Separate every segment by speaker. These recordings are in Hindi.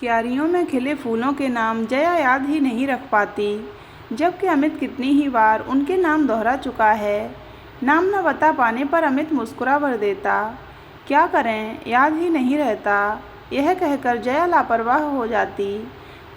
Speaker 1: क्यारियों में खिले फूलों के नाम जया याद ही नहीं रख पाती, जबकि अमित कितनी ही बार उनके नाम दोहरा चुका है। नाम न बता पाने पर अमित मुस्कुरा भर देता। क्या करें, याद ही नहीं रहता, यह कहकर जया लापरवाह हो जाती।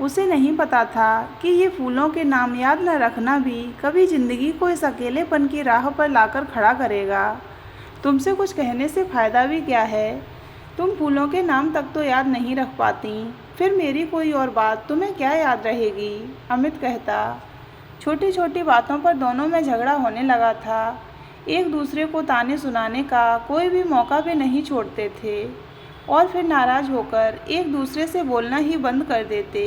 Speaker 1: उसे नहीं पता था कि ये फूलों के नाम याद न रखना भी कभी ज़िंदगी को इस अकेलेपन की राह पर लाकर खड़ा करेगा। तुमसे कुछ कहने से फ़ायदा भी क्या है? तुम फूलों के नाम तक तो याद नहीं रख पाती, फिर मेरी कोई और बात तुम्हें क्या याद रहेगी? अमित कहता। छोटी छोटी बातों पर दोनों में झगड़ा होने लगा था। एक दूसरे को ताने सुनाने का कोई भी मौका भी नहीं छोड़ते थे और फिर नाराज़ होकर एक दूसरे से बोलना ही बंद कर देते।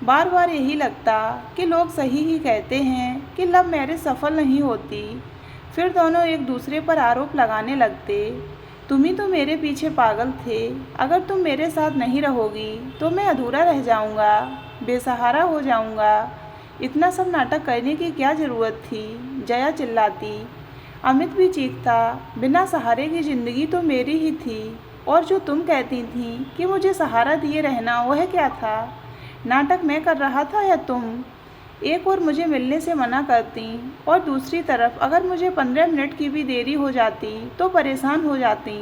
Speaker 1: बार बार यही लगता कि लोग सही ही कहते हैं कि लव मैरिज सफल नहीं होती। फिर दोनों एक दूसरे पर आरोप लगाने लगते। तुम ही तो मेरे पीछे पागल थे, अगर तुम मेरे साथ नहीं रहोगी तो मैं अधूरा रह जाऊंगा, बेसहारा हो जाऊंगा। इतना सब नाटक करने की क्या ज़रूरत थी? जया चिल्लाती। अमित भी चीखता। बिना सहारे की ज़िंदगी तो मेरी ही थी, और जो तुम कहती थी कि मुझे सहारा दिए रहना, वह क्या था? नाटक मैं कर रहा था या तुम? एक और मुझे मिलने से मना करती और दूसरी तरफ अगर मुझे 15 मिनट की भी देरी हो जाती तो परेशान हो जाती।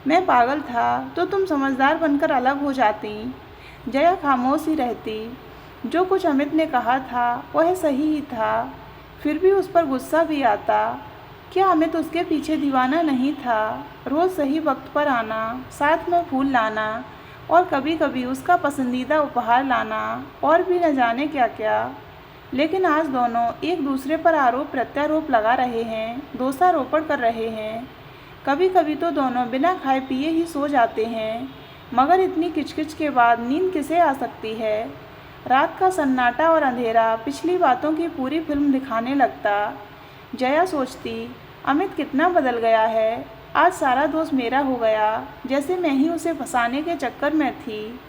Speaker 1: मैं पागल था तो तुम समझदार बनकर अलग हो जाती। जया खामोश ही रहती। जो कुछ अमित ने कहा था वह सही ही था, फिर भी उस पर गुस्सा भी आता। क्या अमित उसके पीछे दीवाना नहीं था? रोज़ सही वक्त पर आना, साथ में फूल लाना और कभी कभी उसका पसंदीदा उपहार लाना, और भी न जाने क्या क्या। लेकिन आज दोनों एक दूसरे पर आरोप प्रत्यारोप लगा रहे हैं, दोषारोपण कर रहे हैं। कभी कभी तो दोनों बिना खाए पिए ही सो जाते हैं, मगर इतनी किचकिच के बाद नींद किसे आ सकती है? रात का सन्नाटा और अंधेरा पिछली बातों की पूरी फिल्म दिखाने लगता। जया सोचती, अमित कितना बदल गया है। आज सारा दोष मेरा हो गया, जैसे मैं ही उसे फंसाने के चक्कर में थी।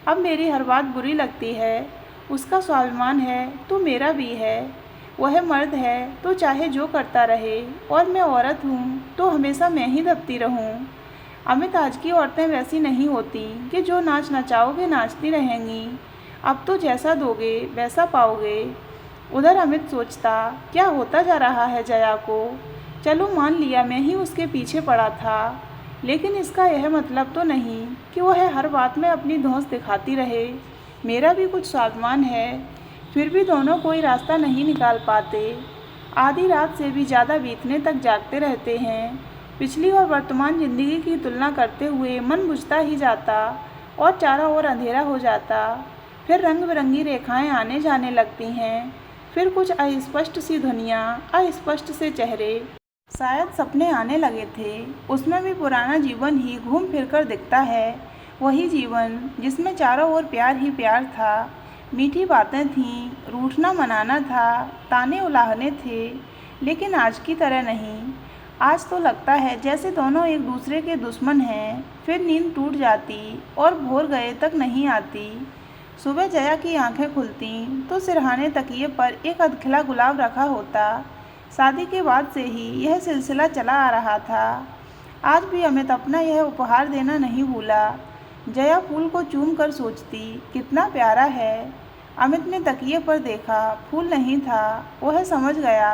Speaker 1: अब मेरी हर बात बुरी लगती है। उसका स्वाभिमान है तो मेरा भी है। वह मर्द है तो चाहे जो करता रहे, और मैं औरत हूँ तो हमेशा मैं ही दबती रहूँ। अमित, आज की औरतें वैसी नहीं होती कि जो नाच नचाओगे नाचती रहेंगी। अब तो जैसा दोगे वैसा पाओगे। उधर अमित सोचता, क्या होता जा रहा है जया को? चलो मान लिया मैं ही उसके पीछे पड़ा था, लेकिन इसका यह मतलब तो नहीं कि वह हर बात में अपनी धौंस दिखाती रहे। मेरा भी कुछ स्वाभिमान है। फिर भी दोनों कोई रास्ता नहीं निकाल पाते। आधी रात से भी ज़्यादा बीतने तक जागते रहते हैं। पिछली और वर्तमान ज़िंदगी की तुलना करते हुए मन बुझता ही जाता और चारों ओर अंधेरा हो जाता। फिर रंग बिरंगी रेखाएं आने जाने लगती हैं। फिर कुछ अस्पष्ट सी ध्वनियाँ, अस्पष्ट से चेहरे, शायद सपने आने लगे थे। उसमें भी पुराना जीवन ही घूम फिर कर दिखता है। वही जीवन जिसमें चारों ओर प्यार ही प्यार था। मीठी बातें थीं, रूठना मनाना था, ताने उलाहने थे, लेकिन आज की तरह नहीं। आज तो लगता है जैसे दोनों एक दूसरे के दुश्मन हैं। फिर नींद टूट जाती और भोर गए तक नहीं आती। सुबह जया की आंखें खुलती तो सिरहाने तकिए पर एक अधखिला गुलाब रखा होता। शादी के बाद से ही यह सिलसिला चला आ रहा था। आज भी अमित अपना यह उपहार देना नहीं भूला। जया फूल को चूम कर सोचती, कितना प्यारा है। अमित ने तकिए पर देखा, फूल नहीं था। वह समझ गया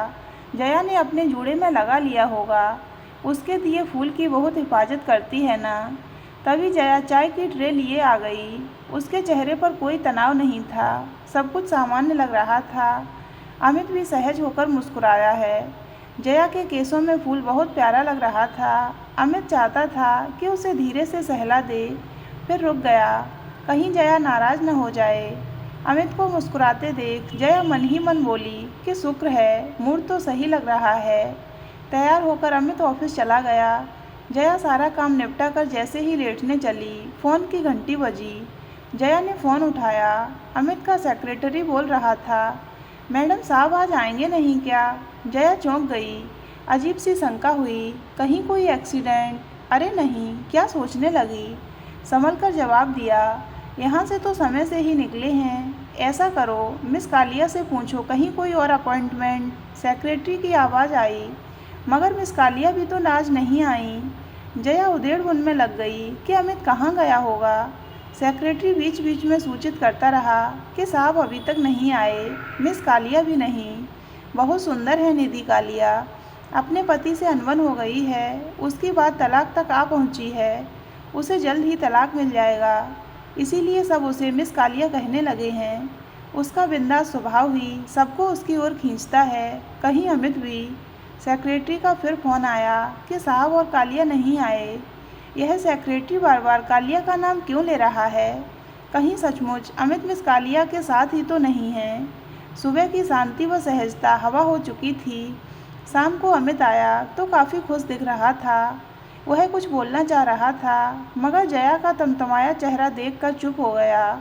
Speaker 1: जया ने अपने जूड़े में लगा लिया होगा। उसके दिए फूल की बहुत हिफाजत करती है ना। तभी जया चाय की ट्रे लिए आ गई। उसके चेहरे पर कोई तनाव नहीं था, सब कुछ सामान्य लग रहा था। अमित भी सहज होकर मुस्कुराया है। जया के केसों में फूल बहुत प्यारा लग रहा था। अमित चाहता था कि उसे धीरे से सहला दे, फिर रुक गया, कहीं जया नाराज़ न हो जाए। अमित को मुस्कुराते देख जया मन ही मन बोली कि शुक्र है, मूड तो सही लग रहा है। तैयार होकर अमित ऑफिस चला गया। जया सारा काम निपटा कर जैसे ही लेटने चली, फ़ोन की घंटी बजी। जया ने फ़ोन उठाया। अमित का सेक्रेटरी बोल रहा था, मैडम साहब आज आएंगे नहीं क्या? जया चौंक गई। अजीब सी शंका हुई, कहीं कोई एक्सीडेंट? अरे नहीं, क्या सोचने लगी। संभल कर जवाब दिया, यहाँ से तो समय से ही निकले हैं। ऐसा करो, मिस कालिया से पूछो कहीं कोई और अपॉइंटमेंट। सेक्रेटरी की आवाज़ आई, मगर मिस कालिया भी तो आज नहीं आई। जया उधेड़ बुन में लग गई कि अमित कहाँ गया होगा। सेक्रेटरी बीच बीच में सूचित करता रहा कि साहब अभी तक नहीं आए, मिस कालिया भी नहीं। बहुत सुंदर है निधि कालिया, अपने पति से अनबन हो गई है, उसकी बात तलाक तक आ पहुंची है, उसे जल्द ही तलाक मिल जाएगा, इसीलिए सब उसे मिस कालिया कहने लगे हैं। उसका बिंदास स्वभाव ही सबको उसकी ओर खींचता है, कहीं अमित भी। सेक्रेटरी का फिर फोन आया कि साहब और कालिया नहीं आए। यह सेक्रेटरी बार बार कालिया का नाम क्यों ले रहा है? कहीं सचमुच अमित मिस कालिया के साथ ही तो नहीं है। सुबह की शांति व सहजता हवा हो चुकी थी। शाम को अमित आया तो काफ़ी खुश दिख रहा था। वह कुछ बोलना चाह रहा था, मगर जया का तमतमाया चेहरा देखकर चुप हो गया।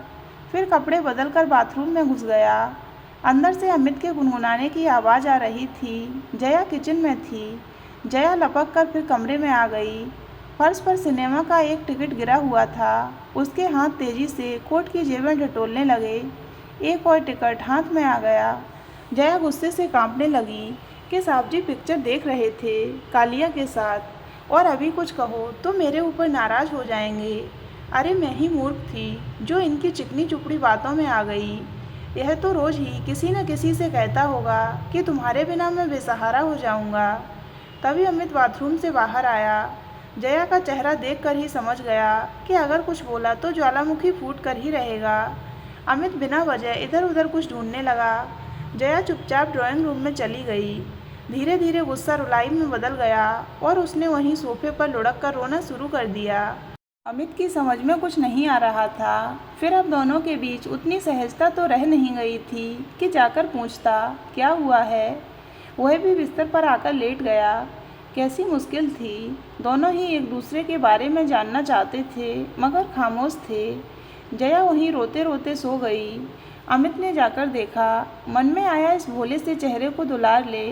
Speaker 1: फिर कपड़े बदलकर बाथरूम में घुस गया। अंदर से अमित के गुनगुनाने की आवाज़ आ रही थी। जया किचन में थी। जया लपक कर फिर कमरे में आ गई। फर्श पर सिनेमा का एक टिकट गिरा हुआ था। उसके हाथ तेजी से कोट की जेबें टटोलने लगे। एक और टिकट हाथ में आ गया। जया गुस्से से कांपने लगी कि साहब जी पिक्चर देख रहे थे कालिया के साथ, और अभी कुछ कहो तो मेरे ऊपर नाराज़ हो जाएंगे। अरे मैं ही मूर्ख थी जो इनकी चिकनी चुपड़ी बातों में आ गई। यह तो रोज़ ही किसी न किसी से कहता होगा कि तुम्हारे बिना मैं बेसहारा हो जाऊंगा। तभी अमित बाथरूम से बाहर आया। जया का चेहरा देखकर ही समझ गया कि अगर कुछ बोला तो ज्वालामुखी फूट कर ही रहेगा। अमित बिना वजह इधर उधर कुछ ढूंढने लगा। जया चुपचाप ड्राइंग रूम में चली गई। धीरे धीरे गुस्सा रुलाई में बदल गया और उसने वहीं सोफे पर लुढ़क कर रोना शुरू कर दिया। अमित की समझ में कुछ नहीं आ रहा था। फिर अब दोनों के बीच उतनी सहजता तो रह नहीं गई थी कि जाकर पूछता क्या हुआ है। वह भी बिस्तर पर आकर लेट गया। कैसी मुश्किल थी। दोनों ही एक दूसरे के बारे में जानना चाहते थे, मगर खामोश थे। जया वहीं रोते रोते सो गई। अमित ने जाकर देखा। मन में आया इस भोले से चेहरे को दुलार ले,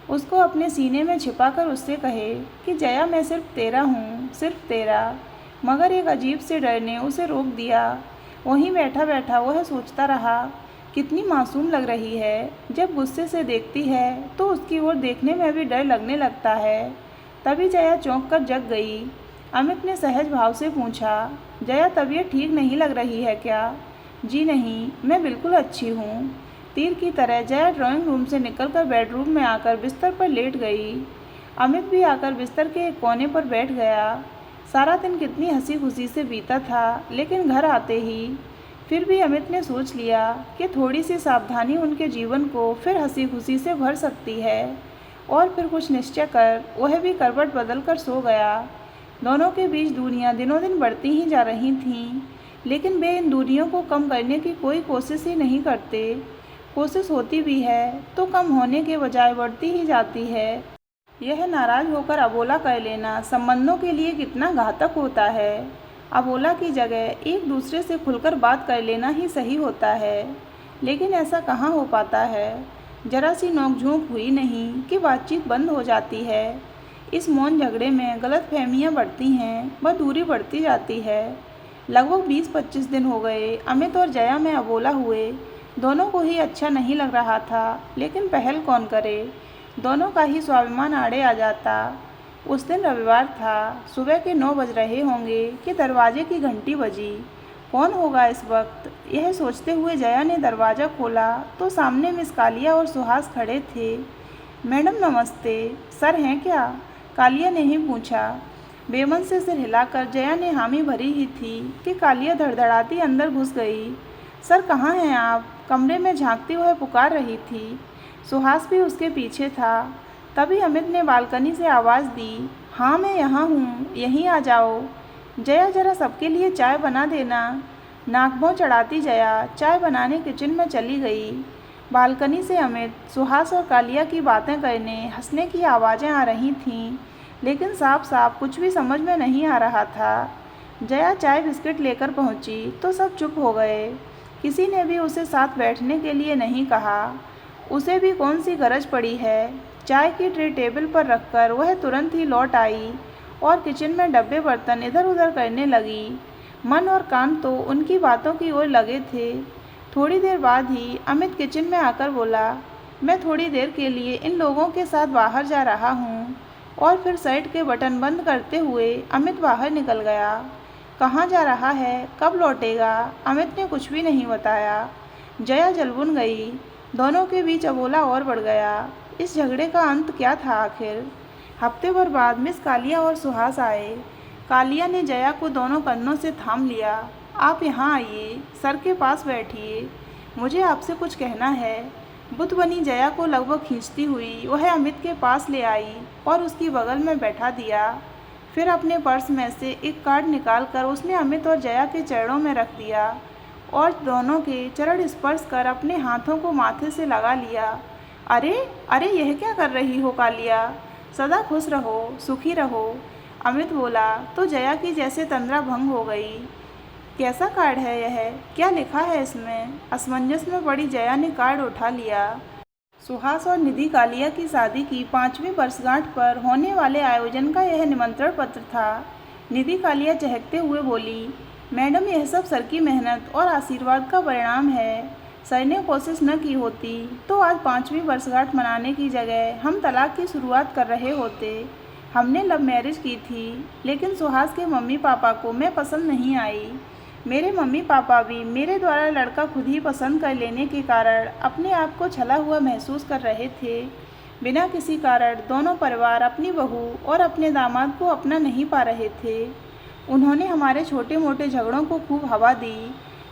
Speaker 1: उसको अपने सीने में छिपाकर उससे कहे कि जया मैं सिर्फ तेरा हूँ, सिर्फ तेरा। मगर एक अजीब से डर ने उसे रोक दिया। वहीं बैठा बैठा वह सोचता रहा, कितनी मासूम लग रही है। जब गुस्से से देखती है तो उसकी ओर देखने में भी डर लगने लगता है। तभी जया चौंक कर जग गई। अमित ने सहज भाव से पूछा, जया तबीयत ठीक नहीं लग रही है क्या? जी नहीं, मैं बिल्कुल अच्छी हूँ। तीर की तरह जया ड्राइंग रूम से निकलकर बेडरूम में आकर बिस्तर पर लेट गई। अमित भी आकर बिस्तर के एक कोने पर बैठ गया। सारा दिन कितनी हंसी खुशी से बीता था, लेकिन घर आते ही फिर भी अमित ने सोच लिया कि थोड़ी सी सावधानी उनके जीवन को फिर हंसी खुशी से भर सकती है। और फिर कुछ निश्चय कर वह भी करवट बदल कर सो गया। दोनों के बीच दूरियां दिनों दिन बढ़ती ही जा रही थीं, लेकिन वे इन दूरियों को कम करने की कोई कोशिश ही नहीं करते। कोशिश होती भी है तो कम होने के बजाय बढ़ती ही जाती है। यह नाराज़ होकर अबोला कर लेना संबंधों के लिए कितना घातक होता है। अबोला की जगह एक दूसरे से खुलकर बात कर लेना ही सही होता है, लेकिन ऐसा कहाँ हो पाता है। जरा सी नोकझोंक हुई नहीं कि बातचीत बंद हो जाती है। इस मौन झगड़े में गलतफहमियां बढ़ती हैं, व दूरी बढ़ती जाती है। लगभग 20-25 दिन हो गए अमित और जया में अबोला हुए। दोनों को ही अच्छा नहीं लग रहा था, लेकिन पहल कौन करे। दोनों का ही स्वाभिमान आड़े आ जाता। उस दिन रविवार था। सुबह के 9 बज रहे होंगे कि दरवाजे की घंटी बजी। कौन होगा इस वक्त, यह सोचते हुए जया ने दरवाज़ा खोला तो सामने मिस कालिया और सुहास खड़े थे। मैडम नमस्ते, सर हैं क्या? कालिया ने ही पूछा। बेमन से सिर हिलाकर जया ने हामी भरी ही थी कि कालिया धड़धड़ाती अंदर घुस गई। सर कहाँ हैं आप? कमरे में झांकती हुए पुकार रही थी। सुहास भी उसके पीछे था। तभी अमित ने बालकनी से आवाज़ दी, हाँ मैं यहाँ हूँ, यहीं आ जाओ। जया जरा सबके लिए चाय बना देना। नाक चढ़ाती जया चाय बनाने किचन में चली गई। बालकनी से अमित, सुहास और कालिया की बातें करने, हंसने की आवाज़ें आ रही थीं, लेकिन साफ साफ कुछ भी समझ में नहीं आ रहा था। जया चाय बिस्किट लेकर पहुंची तो सब चुप हो गए। किसी ने भी उसे साथ बैठने के लिए नहीं कहा। उसे भी कौन सी गरज पड़ी है। चाय की ट्रे टेबल पर रखकर वह तुरंत ही लौट आई और किचन में डब्बे बर्तन इधर उधर करने लगी। मन और कान तो उनकी बातों की ओर लगे थे। थोड़ी देर बाद ही अमित किचन में आकर बोला, मैं थोड़ी देर के लिए इन लोगों के साथ बाहर जा रहा हूँ। और फिर शर्ट के बटन बंद करते हुए अमित बाहर निकल गया। कहाँ जा रहा है, कब लौटेगा? अमित ने कुछ भी नहीं बताया। जया जलबुन गई। दोनों के बीच अबोला और बढ़ गया। इस झगड़े का अंत क्या था आखिर? हफ्ते भर बाद मिस कालिया और सुहास आए। कालिया ने जया को दोनों कंधों से थाम लिया। आप यहाँ आइए, सर के पास बैठिए, मुझे आपसे कुछ कहना है। बुत बनी जया को लगभग खींचती हुई वह अमित के पास ले आई और उसकी बगल में बैठा दिया। फिर अपने पर्स में से एक कार्ड निकालकर उसने अमित और जया के चरणों में रख दिया और दोनों के चरण स्पर्श कर अपने हाथों को माथे से लगा लिया। अरे अरे, यह क्या कर रही हो कालिया? सदा खुश रहो, सुखी रहो, अमित बोला तो जया की जैसे तंद्रा भंग हो गई। कैसा कार्ड है यह? क्या लिखा है इसमें? असमंजस में पड़ी जया ने कार्ड उठा लिया। सुहास और निधि कालिया की शादी की 5वीं वर्षगांठ पर होने वाले आयोजन का यह निमंत्रण पत्र था। निधि कालिया चहकते हुए बोली, मैडम, यह सब सर की मेहनत और आशीर्वाद का परिणाम है। सर ने कोशिश न की होती तो आज 5वीं वर्षगांठ मनाने की जगह हम तलाक की शुरुआत कर रहे होते। हमने लव मैरिज की थी, लेकिन सुहास के मम्मी पापा को मैं पसंद नहीं आई। मेरे मम्मी पापा भी मेरे द्वारा लड़का खुद ही पसंद कर लेने के कारण अपने आप को छला हुआ महसूस कर रहे थे। बिना किसी कारण दोनों परिवार अपनी बहू और अपने दामाद को अपना नहीं पा रहे थे। उन्होंने हमारे छोटे मोटे झगड़ों को खूब हवा दी,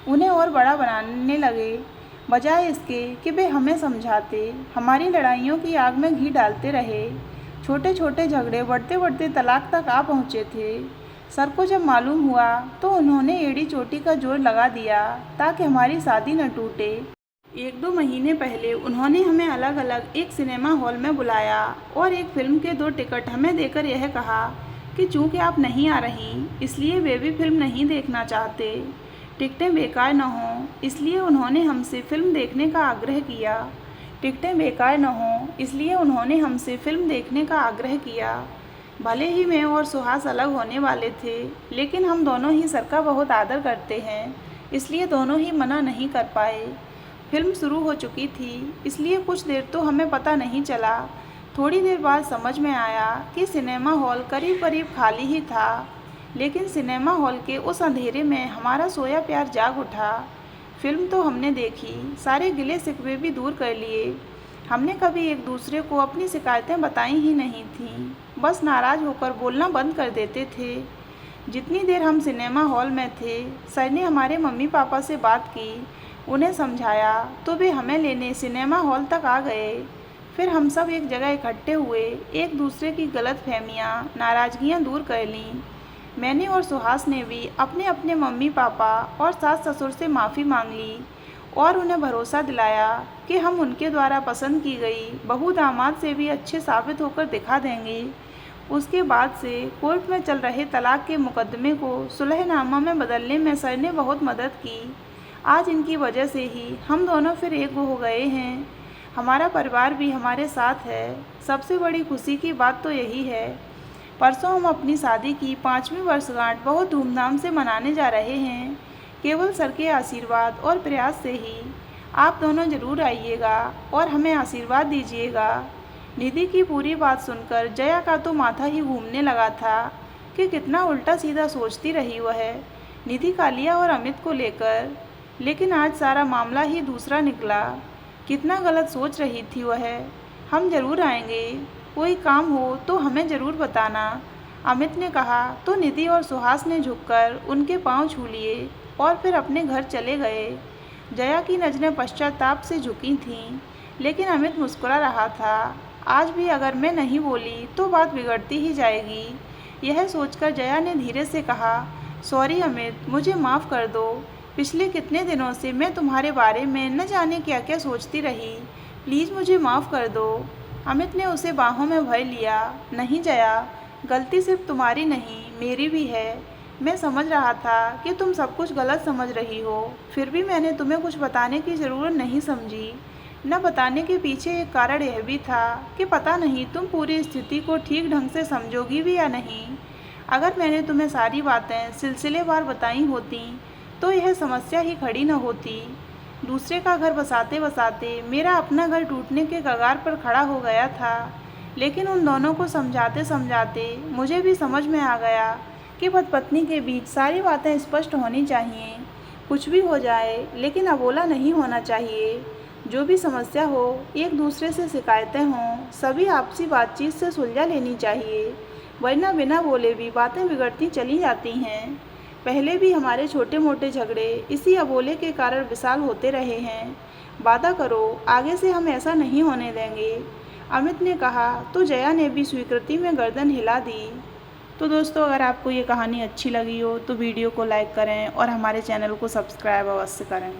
Speaker 1: उन्हें और बड़ा बनाने लगे, बजाय इसके कि वे हमें समझाते। हमारी लड़ाइयों की आग में घी डालते रहे। छोटे छोटे झगड़े बढ़ते बढ़ते तलाक तक आ पहुँचे थे। सर को जब मालूम हुआ तो उन्होंने एड़ी चोटी का जोर लगा दिया ताकि हमारी शादी न टूटे। 1-2 महीने पहले उन्होंने हमें अलग अलग एक सिनेमा हॉल में बुलाया और एक फिल्म के 2 टिकट हमें देकर यह कहा कि चूंकि आप नहीं आ रही इसलिए वे भी फिल्म नहीं देखना चाहते। टिकटें बेकार न हों इसलिए उन्होंने हमसे फिल्म देखने का आग्रह किया। टिकटें बेकार न हों इसलिए उन्होंने हमसे फिल्म देखने का आग्रह किया। भले ही मैं और सुहास अलग होने वाले थे, लेकिन हम दोनों ही सर का बहुत आदर करते हैं, इसलिए दोनों ही मना नहीं कर पाए। फिल्म शुरू हो चुकी थी, इसलिए कुछ देर तो हमें पता नहीं चला। थोड़ी देर बाद समझ में आया कि सिनेमा हॉल करीब करीब खाली ही था, लेकिन सिनेमा हॉल के उस अंधेरे में हमारा सोया प्यार जाग उठा। फिल्म तो हमने देखी, सारे गिले शिकवे भी दूर कर लिए। हमने कभी एक दूसरे को अपनी शिकायतें बताई ही नहीं थीं, बस नाराज़ होकर बोलना बंद कर देते थे। जितनी देर हम सिनेमा हॉल में थे, सर ने हमारे मम्मी पापा से बात की, उन्हें समझाया तो वे हमें लेने सिनेमा हॉल तक आ गए। फिर हम सब एक जगह इकट्ठे हुए, एक दूसरे की गलतफहमियाँ, नाराज़गियाँ दूर कर लीं। मैंने और सुहास ने भी अपने अपने मम्मी पापा और सास ससुर से माफ़ी मांग ली और उन्हें भरोसा दिलाया कि हम उनके द्वारा पसंद की गई बहू दामाद से भी अच्छे साबित होकर दिखा देंगे। उसके बाद से कोर्ट में चल रहे तलाक के मुकदमे को सुलहनामा में बदलने में सर ने बहुत मदद की। आज इनकी वजह से ही हम दोनों फिर एक हो गए हैं। हमारा परिवार भी हमारे साथ है। सबसे बड़ी खुशी की बात तो यही है। परसों हम अपनी शादी की 5वीं वर्षगांठ बहुत धूमधाम से मनाने जा रहे हैं, केवल सर के आशीर्वाद और प्रयास से ही। आप दोनों ज़रूर आइएगा और हमें आशीर्वाद दीजिएगा। निधि की पूरी बात सुनकर जया का तो माथा ही घूमने लगा था कि कितना उल्टा सीधा सोचती रही वह निधि कालिया और अमित को लेकर। लेकिन आज सारा मामला ही दूसरा निकला। कितना गलत सोच रही थी वह। हम ज़रूर आएंगे, कोई काम हो तो हमें ज़रूर बताना, अमित ने कहा तो निधि और सुहास ने झुककर उनके पांव छू लिए और फिर अपने घर चले गए। जया की नज़रें पश्चाताप से झुकी थीं, लेकिन अमित मुस्कुरा रहा था। आज भी अगर मैं नहीं बोली तो बात बिगड़ती ही जाएगी। यह सोचकर जया ने धीरे से कहा, सॉरी अमित, मुझे माफ़ कर दो। पिछले कितने दिनों से मैं तुम्हारे बारे में न जाने क्या क्या सोचती रही। प्लीज़ मुझे माफ़ कर दो। अमित ने उसे बाहों में भर लिया। नहीं जया, गलती सिर्फ तुम्हारी नहीं, मेरी भी है। मैं समझ रहा था कि तुम सब कुछ गलत समझ रही हो, फिर भी मैंने तुम्हें कुछ बताने की ज़रूरत नहीं समझी। न बताने के पीछे एक कारण यह भी था कि पता नहीं तुम पूरी स्थिति को ठीक ढंग से समझोगी भी या नहीं। अगर मैंने तुम्हें सारी बातें सिलसिलेवार बताई होती तो यह समस्या ही खड़ी न होती। दूसरे का घर बसाते बसाते मेरा अपना घर टूटने के कगार पर खड़ा हो गया था। लेकिन उन दोनों को समझाते समझाते मुझे भी समझ में आ गया कि पति-पत्नी के बीच सारी बातें स्पष्ट होनी चाहिए। कुछ भी हो जाए लेकिन अबोला नहीं होना चाहिए। जो भी समस्या हो, एक दूसरे से शिकायतें हों, सभी आपसी बातचीत से सुलझा लेनी चाहिए, वरना बिना बोले भी बातें बिगड़ती चली जाती हैं। पहले भी हमारे छोटे मोटे झगड़े इसी अबोले के कारण विशाल होते रहे हैं। वादा करो आगे से हम ऐसा नहीं होने देंगे, अमित ने कहा तो जया ने भी स्वीकृति में गर्दन हिला दी। तो दोस्तों, अगर आपको ये कहानी अच्छी लगी हो तो वीडियो को लाइक करें और हमारे चैनल को सब्सक्राइब अवश्य करें।